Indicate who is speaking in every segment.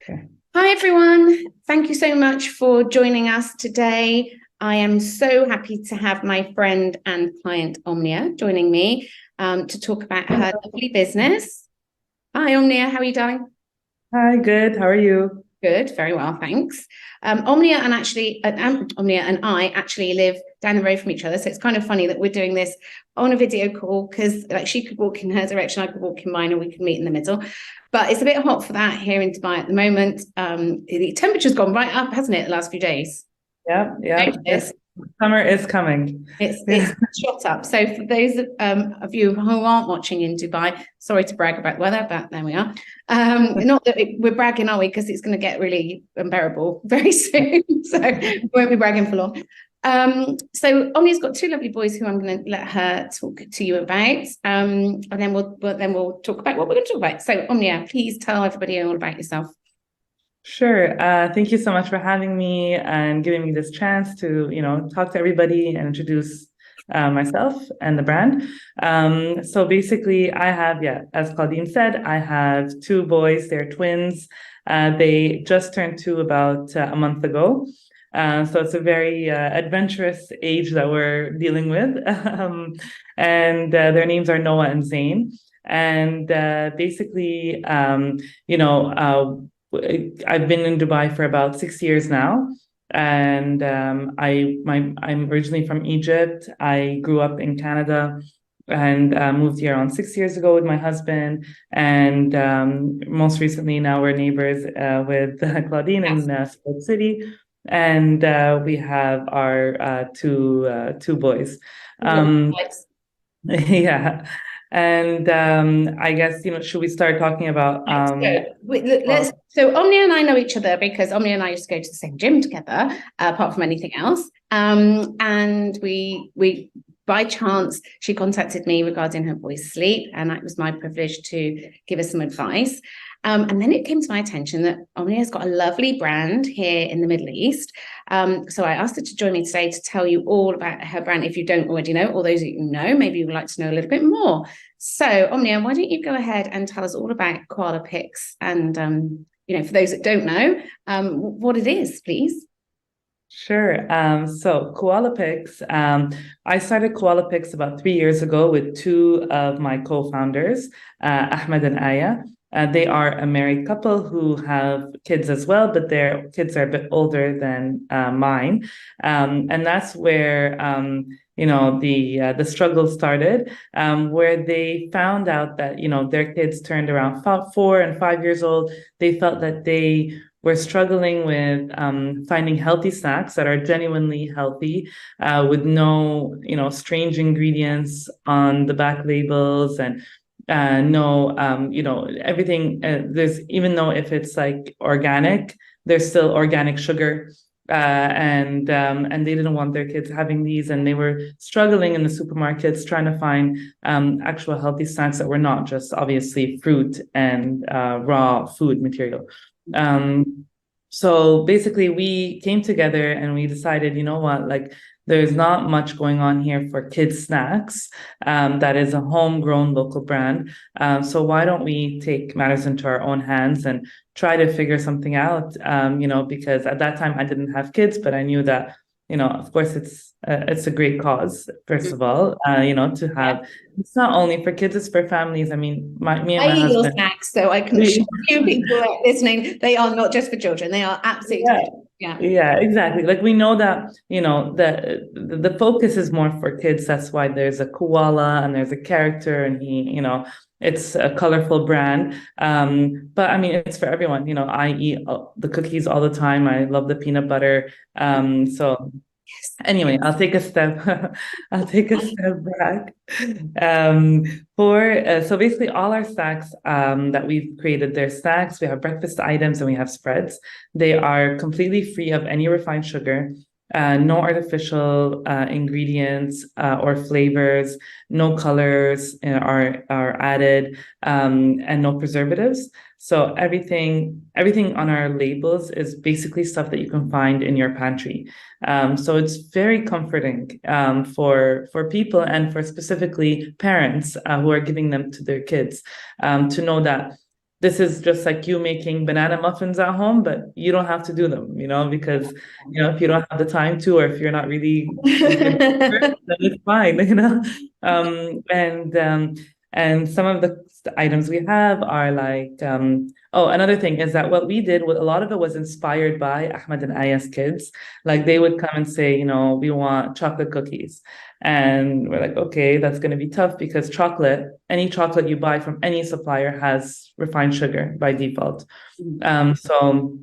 Speaker 1: Okay.
Speaker 2: Hi, everyone. Thank you so much for joining us today. I am so happy to have my friend and client, Omnia, joining me to talk about her lovely business. Hi, Omnia. How are you doing?
Speaker 1: Hi, good. How are you?
Speaker 2: Good, very well, thanks. Omnia and I actually live down the road from each other, so it's kind of funny that we're doing this on a video call because like she could walk in her direction, I could walk in mine, and we could meet in the middle. But it's a bit hot for that here in Dubai at the moment. The temperature's gone right up, hasn't it, the last few days?
Speaker 1: Yeah, yeah. Summer is coming.
Speaker 2: It's shot up. So for those of you who aren't watching in Dubai, sorry to brag about weather, but there we are. Not that we're bragging, are we? Because it's going to get really unbearable very soon. So we won't be bragging for long. So Omnia's got two lovely boys who I'm going to let her talk to you about, and then we'll talk about what we're going to talk about. So Omnia, please tell everybody all about yourself.
Speaker 1: Sure. Thank you so much for having me and giving me this chance to, talk to everybody and introduce myself and the brand. So basically, I have, as Claudine said, I have two boys. They're twins. They just turned two about a month ago. So it's a very adventurous age that we're dealing with. And their names are Noah and Zayn. And basically, I've been in Dubai for about 6 years now, and I'm originally from Egypt. I grew up in Canada and moved here on 6 years ago with my husband. And most recently, now we're neighbors with Claudine in Sport City, and we have our two boys. Yeah. And I guess, should we start talking about
Speaker 2: So Omnia and I know each other because Omnia and I used to go to the same gym together, apart from anything else. And we by chance she contacted me regarding her boy's sleep, and it was my privilege to give her some advice. And then it came to my attention that Omnia's got a lovely brand here in the Middle East. So I asked her to join me today to tell you all about her brand. If you don't already know, or those that you know, maybe you would like to know a little bit more. So Omnia, why don't you go ahead and tell us all about Koala Picks and, for those that don't know, what it is, please.
Speaker 1: Sure. So Koala Picks, I started Koala Picks about 3 years ago with two of my co-founders, Ahmed and Aya. They are a married couple who have kids as well, but their kids are a bit older than mine. And that's where, the struggle started, where they found out that, their kids turned around 4 and 5 years old. They felt that they were struggling with finding healthy snacks that are genuinely healthy, with no, strange ingredients on the back labels, and no, everything. There's, even though if it's like organic, there's still organic sugar. And they didn't want their kids having these, and they were struggling in the supermarkets trying to find actual healthy snacks that were not just obviously fruit and raw food material. So basically we came together and we decided, you know what, like there's not much going on here for kids snacks. That is a homegrown local brand. So why don't we take matters into our own hands and try to figure something out? Because at that time I didn't have kids, but I knew that, of course it's a great cause, first of all, to have, it's not only for kids, it's for families. I mean, me and my husband.
Speaker 2: Snacks, so I can assure you people listening, they are not just for children. They are absolutely,
Speaker 1: yeah, exactly. Like we know that, the focus is more for kids. That's why there's a koala and there's a character, and he, it's a colorful brand. But I mean, it's for everyone. I eat the cookies all the time. I love the peanut butter. So anyway, I'll take a step. I'll take a step back. So basically, all our snacks that we've created, they're snacks. We have breakfast items and we have spreads. They are completely free of any refined sugar. No artificial ingredients or flavors, no colors are added, and no preservatives. So everything on our labels is basically stuff that you can find in your pantry. So it's very comforting for people and for specifically parents who are giving them to their kids, to know that this is just like you making banana muffins at home, but you don't have to do them, because, if you don't have the time to, or if you're not really a good baker, then it's fine, and some of the items we have are like, another thing is that what we did, a lot of it was inspired by Ahmed and Aya's kids. Like they would come and say, we want chocolate cookies. And we're like, okay, that's going to be tough because any chocolate you buy from any supplier has refined sugar by default. So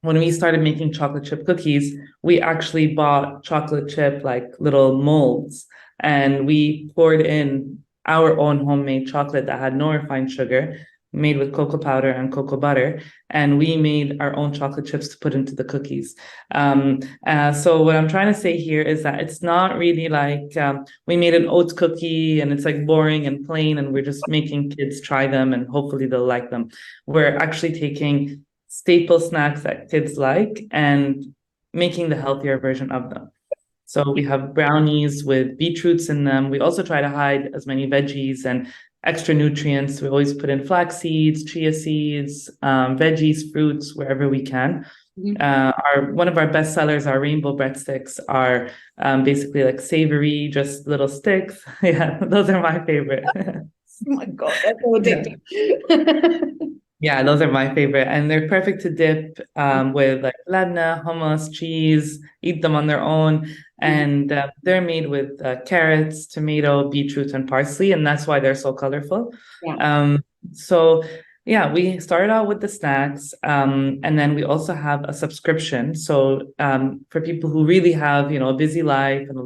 Speaker 1: when we started making chocolate chip cookies, we actually bought chocolate chip like little molds, and we poured in our own homemade chocolate that had no refined sugar, made with cocoa powder and cocoa butter, and we made our own chocolate chips to put into the cookies. So what I'm trying to say here is that it's not really like we made an oat cookie and it's like boring and plain and we're just making kids try them and hopefully they'll like them. We're actually taking staple snacks that kids like and making the healthier version of them. So we have brownies with beetroots in them. We also try to hide as many veggies and extra nutrients. We always put in flax seeds, chia seeds, veggies, fruits, wherever we can. One of our best sellers, our rainbow breadsticks, are basically like savory, just little sticks. Yeah, those are my favorite.
Speaker 2: Oh my God, that's so addictive.
Speaker 1: Yeah, those are my favorite. And they're perfect to dip with like labna, hummus, cheese, eat them on their own. And they're made with carrots, tomato, beetroot, and parsley. And that's why they're so colorful. So yeah, we started out with the snacks. And then we also have a subscription. So for people who really have, a busy life and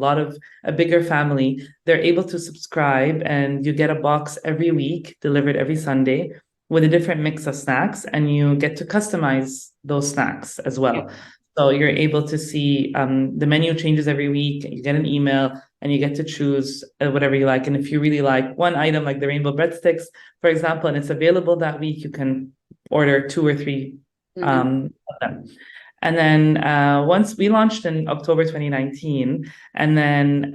Speaker 1: a bigger family, they're able to subscribe and you get a box every week delivered every Sunday with a different mix of snacks, and you get to customize those snacks as well. So you're able to see the menu changes every week. You get an email and you get to choose whatever you like. And if you really like one item, like the rainbow breadsticks, for example, and it's available that week, you can order 2 or 3 of them. And then once we launched in October 2019, and then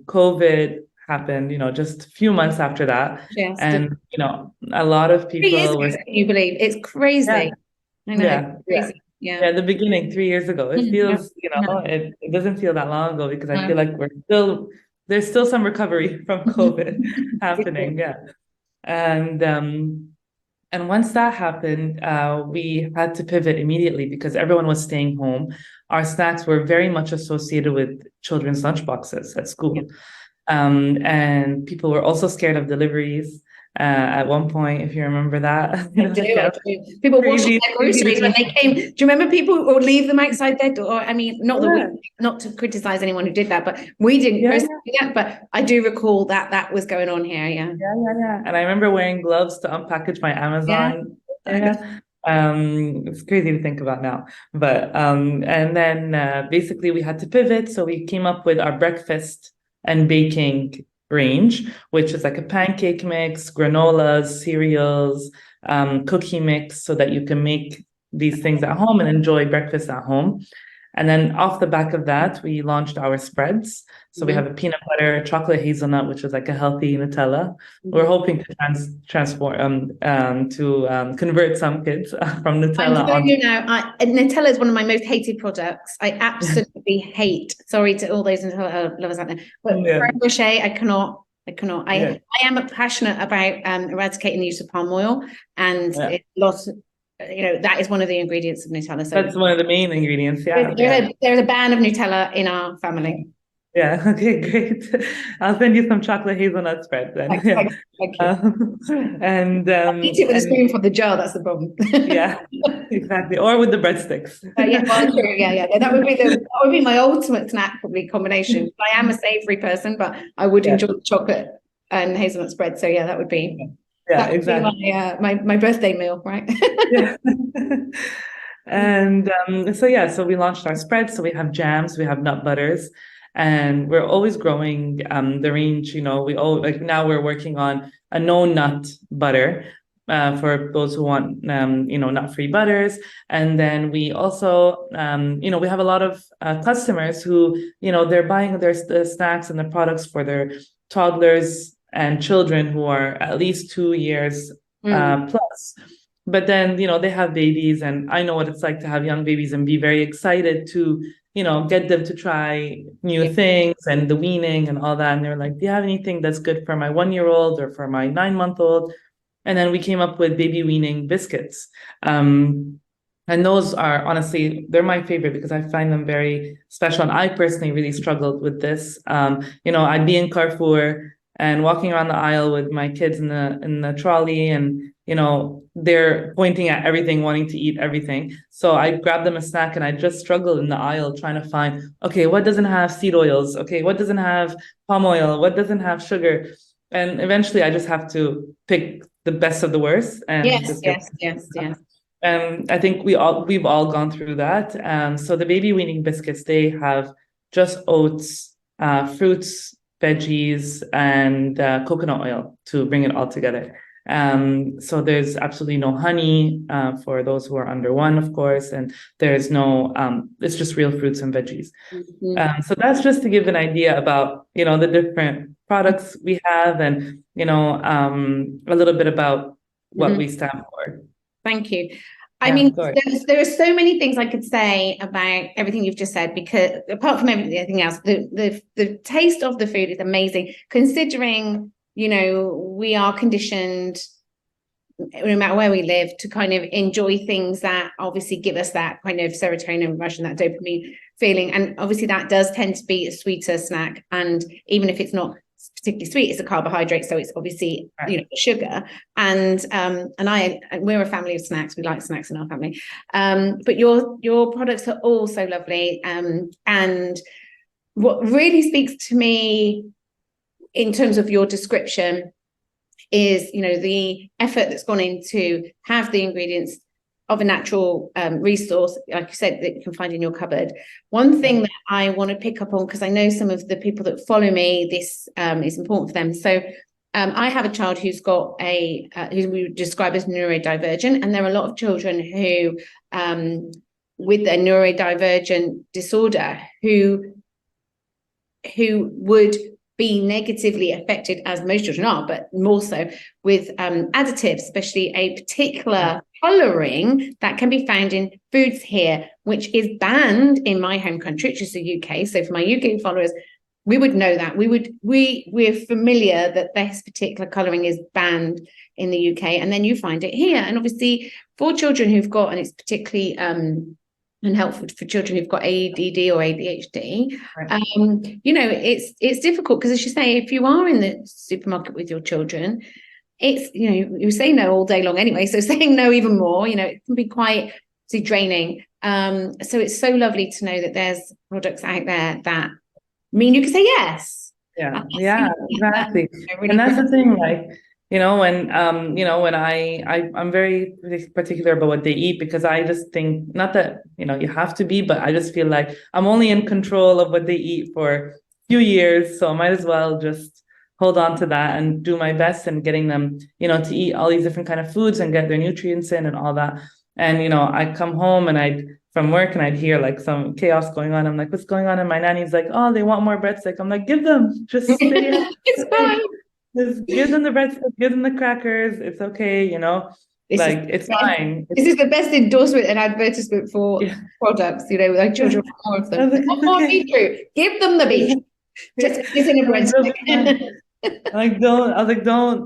Speaker 1: COVID happened, just a few months after that. And, a lot of people were...
Speaker 2: Can you believe? It's crazy.
Speaker 1: Yeah.
Speaker 2: I know. Crazy.
Speaker 1: Yeah, the beginning, 3 years ago. It feels, it doesn't feel that long ago because I feel like there's still some recovery from COVID happening. Yeah. And once that happened, we had to pivot immediately because everyone was staying home. Our snacks were very much associated with children's lunchboxes at school. And people were also scared of deliveries. At one point, if you remember that.
Speaker 2: People washing their groceries when they came. Do you remember people would leave them outside their door? I mean, not to criticize anyone who did that, but we didn't personally do that. But I do recall that was going on here. Yeah.
Speaker 1: And I remember wearing gloves to unpackage my Amazon. It's crazy to think about now. But and then basically we had to pivot. So we came up with our breakfast and baking range, which is like a pancake mix, granolas, cereals, cookie mix, so that you can make these things at home and enjoy breakfast at home. And then off the back of that, we launched our spreads. So we have a peanut butter, chocolate hazelnut, which is like a healthy Nutella. We're hoping to convert some kids from Nutella.
Speaker 2: Nutella is one of my most hated products. I absolutely hate. Sorry to all those Nutella lovers out there, but crochet, I cannot. I am passionate about eradicating the use of palm oil, and that is one of the ingredients of Nutella. So
Speaker 1: that's one of the main ingredients.
Speaker 2: There's a ban of Nutella in our family.
Speaker 1: Yeah. Okay. Great. I'll send you some chocolate hazelnut spread then.
Speaker 2: Thank you.
Speaker 1: And
Speaker 2: eat it with a spoon from the jar. That's the problem.
Speaker 1: Yeah. Exactly. Or with the breadsticks.
Speaker 2: That would be my ultimate snack probably combination. I am a savory person, but I would enjoy the chocolate and hazelnut spread. So that would be.
Speaker 1: Yeah, exactly.
Speaker 2: My birthday meal, right?
Speaker 1: And so we launched our spreads. So we have jams, we have nut butters, and we're always growing the range. Now we're working on a no nut butter for those who want nut-free butters. And then we also we have a lot of customers who they're buying the snacks and the products for their toddlers and children who are at least 2 years plus. but then, they have babies, and I know what it's like to have young babies and be very excited to, get them to try new things and the weaning and all that. And they're like, do you have anything that's good for my 1-year-old or for my 9-month-old? And then we came up with baby weaning biscuits. And those are honestly, they're my favorite because I find them very special. And I personally really struggled with this. I'd be in Carrefour and walking around the aisle with my kids in the trolley, and they're pointing at everything, wanting to eat everything. So I grab them a snack, and I just struggle in the aisle trying to find, okay, what doesn't have seed oils? Okay, what doesn't have palm oil? What doesn't have sugar? And eventually I just have to pick the best of the worst. And
Speaker 2: yes.
Speaker 1: I think we've all gone through that. So the baby weaning biscuits, they have just oats, fruits, veggies, and coconut oil to bring it all together. So there's absolutely no honey for those who are under 1, of course, and there's no, it's just real fruits and veggies. So that's just to give an idea about, the different products we have, and, a little bit about what we stand for.
Speaker 2: Thank you. I mean, there are so many things I could say about everything you've just said, because apart from everything else, the taste of the food is amazing, considering, we are conditioned, no matter where we live, to kind of enjoy things that obviously give us that kind of serotonin rush and that dopamine feeling. And obviously that does tend to be a sweeter snack. And even if it's not particularly sweet, it's a carbohydrate, so it's obviously sugar. And we're a family of snacks. We like snacks in our family. But your products are all so lovely. And what really speaks to me in terms of your description is, the effort that's gone into have the ingredients of a natural resource, like you said, that you can find in your cupboard. One thing that I want to pick up on, because I know some of the people that follow me, this is important for them. So I have a child who's got who we describe as neurodivergent, and there are a lot of children who, with a neurodivergent disorder, who would be negatively affected, as most children are, but more so with additives, especially a particular colouring that can be found in foods here, which is banned in my home country, which is the UK. So for my UK followers, we would know that. We're familiar that this particular colouring is banned in the UK, and then you find it here. And obviously for children who've got, and it's particularly unhelpful for children who've got ADD or ADHD, right. It's difficult, because as you say, if you are in the supermarket with your children, it's, you say no all day long anyway, so saying no even more, it can be quite draining. So it's so lovely to know that there's products out there that mean you can say yes.
Speaker 1: Yeah, exactly. Really, and that's the thing, like, when I'm very particular about what they eat, because I just think, not that, you have to be, but I just feel like I'm only in control of what they eat for a few years. So I might as well just hold on to that and do my best in getting them, to eat all these different kind of foods and get their nutrients in and all that. And, I come home and from work, and I'd hear like some chaos going on. I'm like, what's going on? And my nanny's like, oh, they want more breadstick. I'm like, give them, just stay.
Speaker 2: It's fine.
Speaker 1: Just give them the breadstick, give them the crackers. It's okay, it's fine.
Speaker 2: This is the best endorsement and advertisement for products, like children want more of them. More beetroot. Give them the beetroot. Just it's in a breadstick.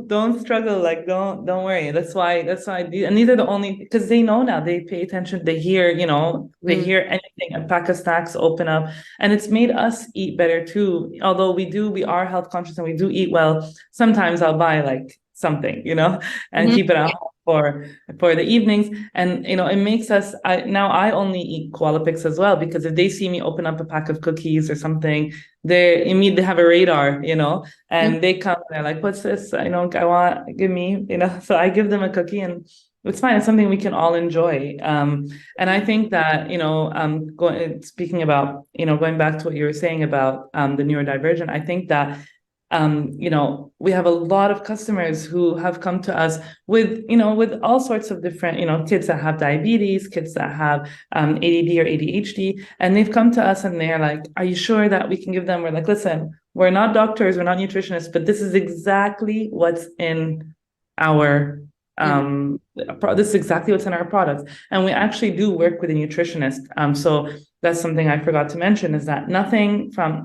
Speaker 2: Don't
Speaker 1: struggle. Like, don't worry. That's why I do. And these are the only, because they know now, they pay attention. They hear, they hear anything, a pack of snacks open up, and it's made us eat better too. Although we are health conscious and we do eat well. Sometimes I'll buy like something, and keep it out for the evenings. And, it makes us, I only eat Koala Picks as well, because if they see me open up a pack of cookies or something, they immediately have a radar, and they come and they're like, what's this? Give me, so I give them a cookie, and it's fine. It's something we can all enjoy. And I think that, speaking about, going back to what you were saying about the neurodivergent, I think that we have a lot of customers who have come to us with all sorts of different, kids that have diabetes, kids that have ADD or ADHD, and they've come to us and they're like, are you sure that we can give them? We're like, listen, we're not doctors, we're not nutritionists, but this is exactly what's in our This is exactly what's in our products. And we actually do work with a nutritionist. So that's something I forgot to mention, is that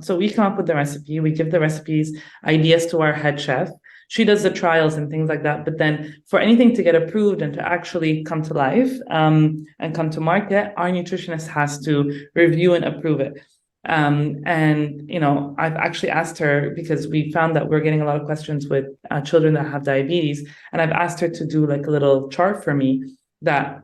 Speaker 1: so we come up with the recipe, we give the recipes, ideas to our head chef. She does the trials and things like that. But then for anything to get approved and to actually come to life and come to market, our nutritionist has to review and approve it. And I've actually asked her, because we found that we're getting a lot of questions with children that have diabetes, and I've asked her to do like a little chart for me that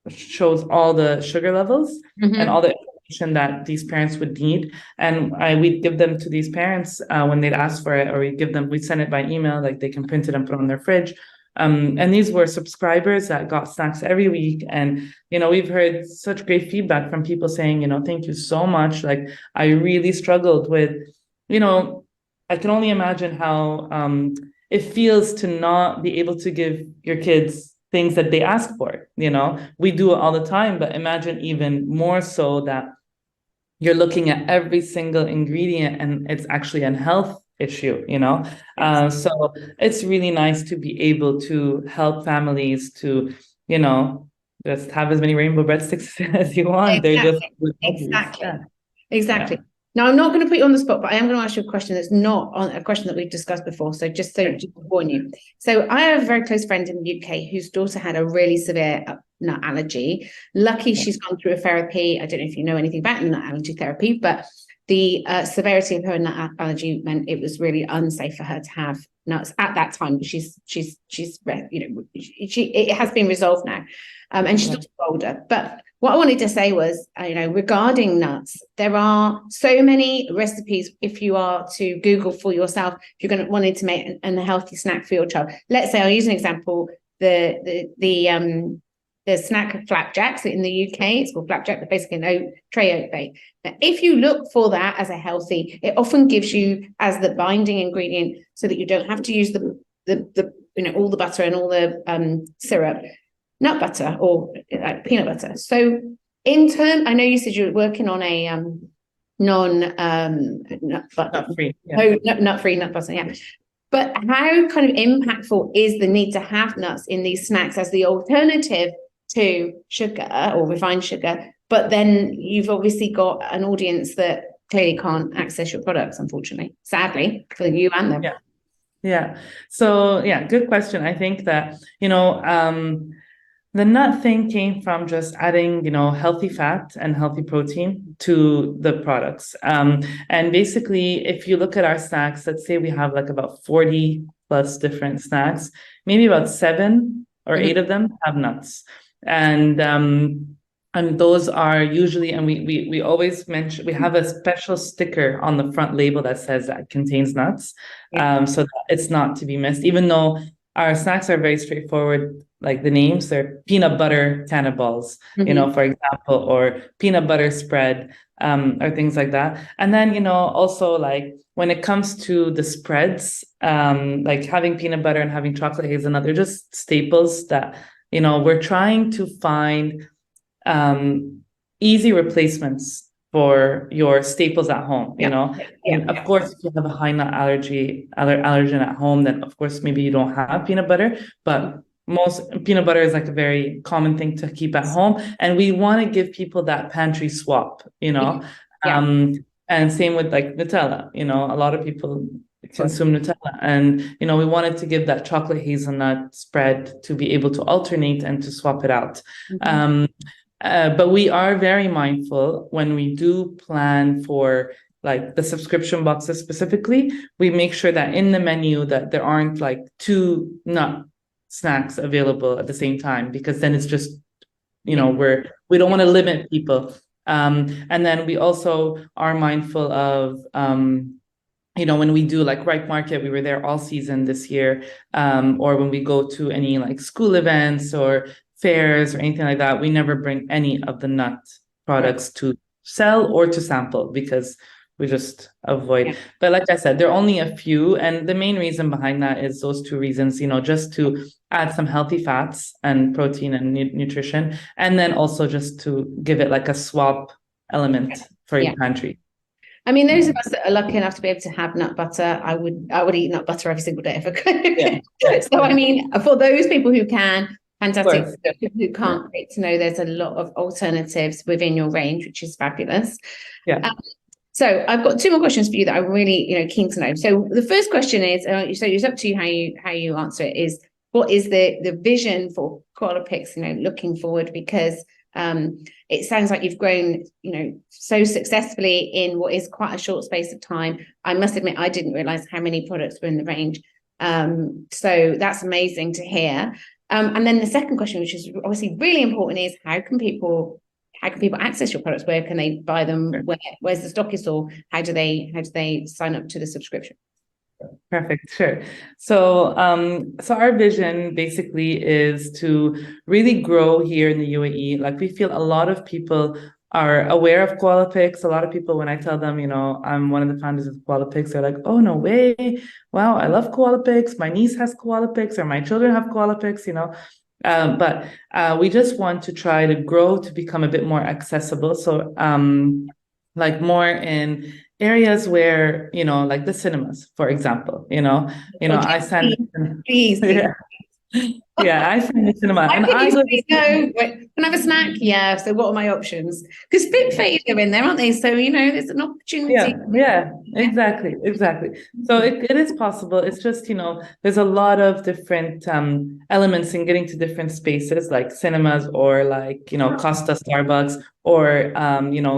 Speaker 1: shows all the sugar levels and all the information that these parents would need, and we'd give them to these parents when they'd ask for it, or we'd send it by email, like they can print it and put it on their fridge. And these were subscribers that got snacks every week. And, we've heard such great feedback from people saying, thank you so much. Like, I really struggled with, I can only imagine how it feels to not be able to give your kids things that they ask for. We do it all the time, but imagine even more so that you're looking at every single ingredient and it's actually a health issue, so it's really nice to be able to help families to, just have as many rainbow breadsticks as you want.
Speaker 2: Exactly.
Speaker 1: They're just
Speaker 2: exactly. Now, I'm not going to put you on the spot, but I am going to ask you a question that's not on a question that we've discussed before. So just to warn you. So I have a very close friend in the UK whose daughter had a really severe nut allergy. Lucky she's gone through a therapy. I don't know if you know anything about nut allergy therapy, but the severity of her nut allergy meant it was really unsafe for her to have nuts at that time. It has been resolved now, and she's also older. But what I wanted to say was, regarding nuts, there are so many recipes. If you are to Google for yourself, if you're going to wanting to make a healthy snack for your child, let's say I'll use an example: the snack of flapjacks in the UK. It's called flapjack, but basically an tray oat bake. Now, if you look for that as a healthy, it often gives you as the binding ingredient, so that you don't have to use the all the butter and all the syrup, nut butter or like peanut butter. So I know you said you were working on a nut-free nut butter, yeah. But how kind of impactful is the need to have nuts in these snacks as the alternative to sugar or refined sugar? But then you've obviously got an audience that clearly can't access your products, unfortunately, sadly, for you and them.
Speaker 1: Yeah. So, good question. I think that, the nut thing came from just adding, healthy fat and healthy protein to the products. And basically, if you look at our snacks, let's say we have like about 40 plus different snacks, maybe about 7 or 8 of them have nuts. And those are usually, and we always mention, we have a special sticker on the front label that says that it contains nuts, so that it's not to be missed, even though our snacks are very straightforward. Like the names, they're peanut butter cannonballs, for example, or peanut butter spread, or things like that. And then, also like when it comes to the spreads, like having peanut butter and having chocolate hazelnut, they're just staples that, we're trying to find easy replacements for your staples at home, And of course, if you have a high nut allergen at home, then of course, maybe you don't have peanut butter, but most peanut butter is like a very common thing to keep at home. And we want to give people that pantry swap, and same with like Nutella, a lot of people consume Nutella, and, we wanted to give that chocolate hazelnut spread to be able to alternate and to swap it out. But we are very mindful when we do plan for like the subscription boxes specifically, we make sure that in the menu that there aren't like 2 nut snacks available at the same time, because then it's just, we don't want to limit people. And then we also are mindful of, when we do like Ripe Market, we were there all season this year, or when we go to any like school events or fairs or anything like that, we never bring any of the nut products to sell or to sample, because we just avoid. But like I said, there are only a few, and the main reason behind that is those 2 reasons, just to add some healthy fats and protein and nutrition, and then also just to give it like a swap element for your pantry.
Speaker 2: I mean, those of us that are lucky enough to be able to have nut butter, I would eat nut butter every single day if I could.
Speaker 1: Yeah.
Speaker 2: So I mean, for those people who can, fantastic.
Speaker 1: Of course.
Speaker 2: For people who can't, great to know there's a lot of alternatives within your range, which is fabulous.
Speaker 1: Yeah.
Speaker 2: So I've got 2 more questions for you that I'm really, keen to know. So the first question is, so it's up to you how you answer it. Is what is the vision for Koala Picks? Looking forward, because it sounds like you've grown, so successfully in what is quite a short space of time. I must admit, I didn't realize how many products were in the range. So that's amazing to hear. And then the second question, which is obviously really important, is how can people access your products? Where can they buy them? Where's the stockist, or how do they sign up to the subscription?
Speaker 1: Perfect, sure. So our vision basically is to really grow here in the UAE. Like, we feel a lot of people are aware of Koala Picks. A lot of people, when I tell them, I'm one of the founders of Koala Picks, they're like, oh, no way. Wow, I love Koala Picks. My niece has Koala Picks, or my children have Koala Picks, But we just want to try to grow to become a bit more accessible. So like more in areas where, like the cinemas, for example, I stand.
Speaker 2: Please.
Speaker 1: Yeah, I stand in the cinema, and I go.
Speaker 2: Can I have a snack? Yeah. So what are my options? Because FitFaid are in there, aren't they? So there's an opportunity.
Speaker 1: Yeah, exactly. So it is possible. It's just, there's a lot of different elements in getting to different spaces, like cinemas, or like, Costa, Starbucks, or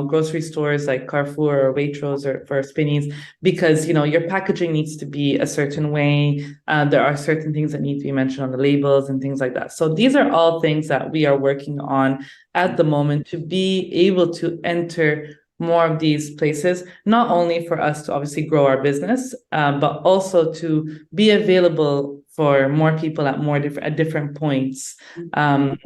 Speaker 1: grocery stores like Carrefour or Waitrose or for Spinneys, because your packaging needs to be a certain way. There are certain things that need to be mentioned on the labels and things like that. So these are all things that we are working on at the moment to be able to enter more of these places, not only for us to obviously grow our business, but also to be available for more people at different points. And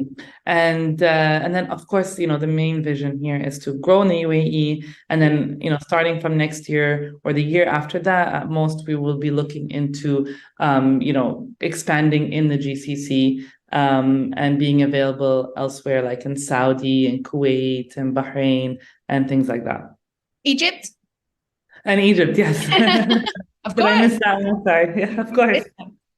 Speaker 1: then, of course, the main vision here is to grow in the UAE, and then, starting from next year or the year after that, at most, we will be looking into, expanding in the GCC, and being available elsewhere, like in Saudi and Kuwait and Bahrain and things like that.
Speaker 2: Egypt?
Speaker 1: And Egypt, yes.
Speaker 2: Of
Speaker 1: Did
Speaker 2: course.
Speaker 1: I miss that one? Sorry. Yeah, of course.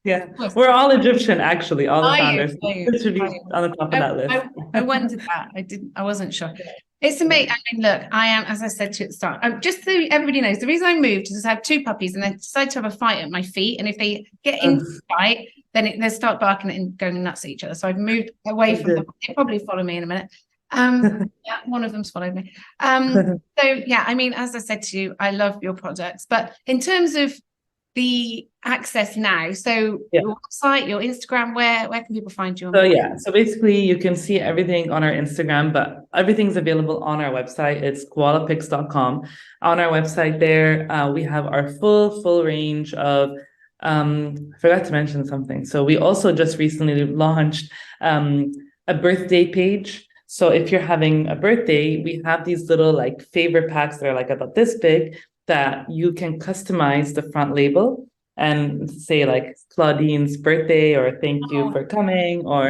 Speaker 1: Yeah, we're all Egyptian, actually, all the founders. It should be on the top of that list.
Speaker 2: I wondered that. I wasn't sure. It's amazing. I mean, look, I am, as I said to you at the start, just so everybody knows, the reason I moved is I have 2 puppies, and they decide to have a fight at my feet. And if they get into the fight, then they start barking and going nuts at each other. So I've moved away from them. They'll probably follow me in a minute. Yeah, one of them's followed me. So yeah, I mean, as I said to you, I love your products, but in terms of the access now, so your website, your Instagram, where can people find you?
Speaker 1: So basically you can see everything on our Instagram, but everything's available on our website. It's koalapicks.com. On our website there, we have our full range of I forgot to mention something. So we also just recently launched a birthday page. So if you're having a birthday, we have these little like favor packs that are like about this big, that you can customize the front label and say like Claudine's birthday, or thank you for coming, or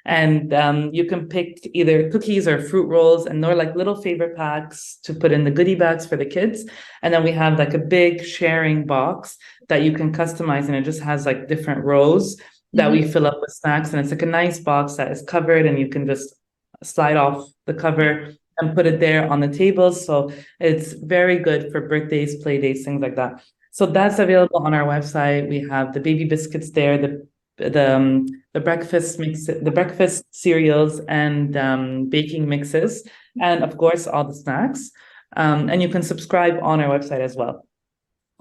Speaker 1: and you can pick either cookies or fruit rolls, and they're like little favor packs to put in the goodie bags for the kids. And then we have like a big sharing box that you can customize, and it just has like different rows that we fill up with snacks, and it's like a nice box that is covered, and you can just slide off the cover and put it there on the table. So it's very good for birthdays, play dates, things like that. So that's available on our website. We have the baby biscuits there, the breakfast mix, the breakfast cereals, and baking mixes, and of course all the snacks. And you can subscribe on our website as well.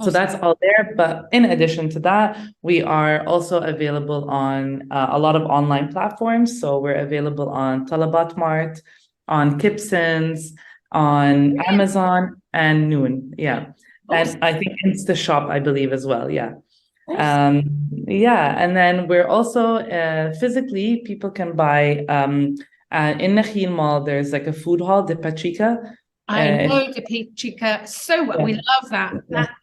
Speaker 1: So that's all there. But in addition to that, we are also available on a lot of online platforms. So we're available on Talabat Mart, on Kipsons, on Amazon, and Noon. Yeah. And I think InstaShop, I believe, as well. Yeah. And then we're also physically, people can buy in Nakheel Mall, there's like a food hall, the Pachica.
Speaker 2: I know the Pichica so well.
Speaker 1: Yeah.
Speaker 2: We love that.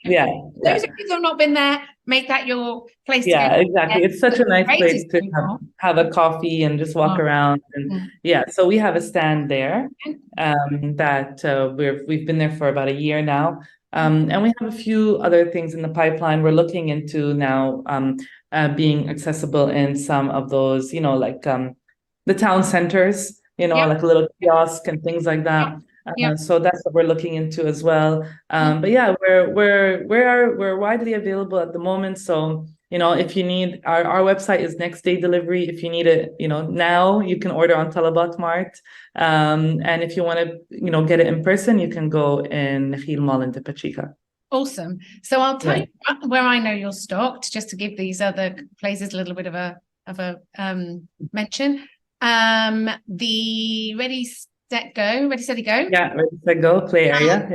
Speaker 1: Yeah.
Speaker 2: Those of you who have not been there, make that your place to
Speaker 1: Yeah,
Speaker 2: go.
Speaker 1: exactly. It's such a nice
Speaker 2: Great
Speaker 1: place to
Speaker 2: people.
Speaker 1: have a coffee and just walk
Speaker 2: Oh.
Speaker 1: around. And yeah, so we have a stand there that we've been there for about a year now. And we have a few other things in the pipeline. We're looking into now being accessible in some of those, you know, like the town centers, you know, like a little kiosk and things like that. So that's what we're looking into as well. But yeah, we're widely available at the moment. So, you know, if you need our website is next day delivery. If you need it, you know, now you can order on Talabat Mart. And if you want to, you know, get it in person, you can go in Nakhil Mall in Pachica.
Speaker 2: Awesome. So I'll tell you where I know you're stocked, just to give these other places a little bit of a mention. The Ready Steady Go.
Speaker 1: Yeah, Ready Set Go play area.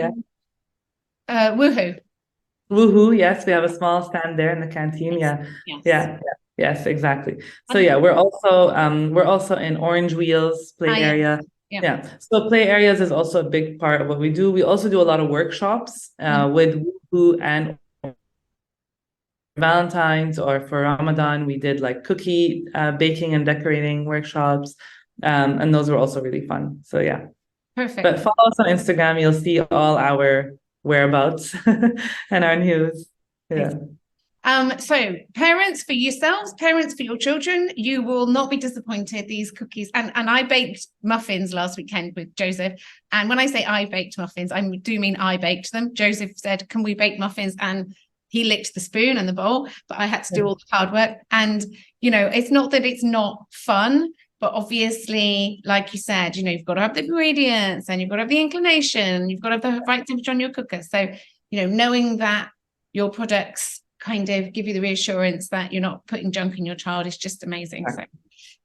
Speaker 1: Yeah.
Speaker 2: Woohoo.
Speaker 1: Woohoo! Yes, we have a small stand there in the canteen. Yes, exactly. So yeah, we're also in Orange Wheels play area. Yeah. So play areas is also a big part of what we do. We also do a lot of workshops with Woohoo and Valentine's, or for Ramadan, we did like cookie baking and decorating workshops. And those were also really fun. So yeah.
Speaker 2: Perfect.
Speaker 1: But follow us on Instagram, you'll see all our whereabouts and our news. Yeah.
Speaker 2: So parents, for yourselves, parents for your children, you will not be disappointed. These cookies, and I baked muffins last weekend with Joseph. And when I say I baked muffins, I do mean I baked them. Joseph said, "Can we bake muffins?" And he licked the spoon and the bowl, but I had to do all the hard work. And you know, it's not that it's not fun, but obviously, like you said, you know, you've got to have the ingredients and you've got to have the inclination, you've got to have the right temperature on your cooker. So, you know, knowing that your products kind of give you the reassurance that you're not putting junk in your child is just amazing. So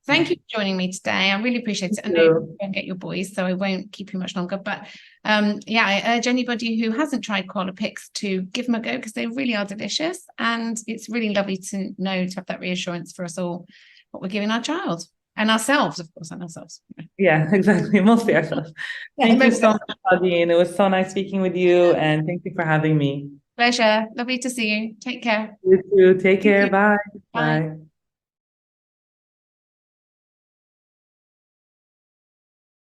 Speaker 2: thank you for joining me today. I really appreciate it. I know you won't get your boys, so I won't keep you much longer. But yeah, I urge anybody who hasn't tried Koala Picks to give them a go, because they really are delicious. And it's really lovely to know, to have that reassurance for us all, what we're giving our child. And ourselves, of course, and ourselves.
Speaker 1: Yeah, exactly. Mostly ourselves. Thank you so much, Claudine. It was so nice speaking with you, and thank you for having me.
Speaker 2: Pleasure. Lovely to see you. Take care.
Speaker 1: You too. Take care. Bye.
Speaker 2: Bye.
Speaker 1: Bye.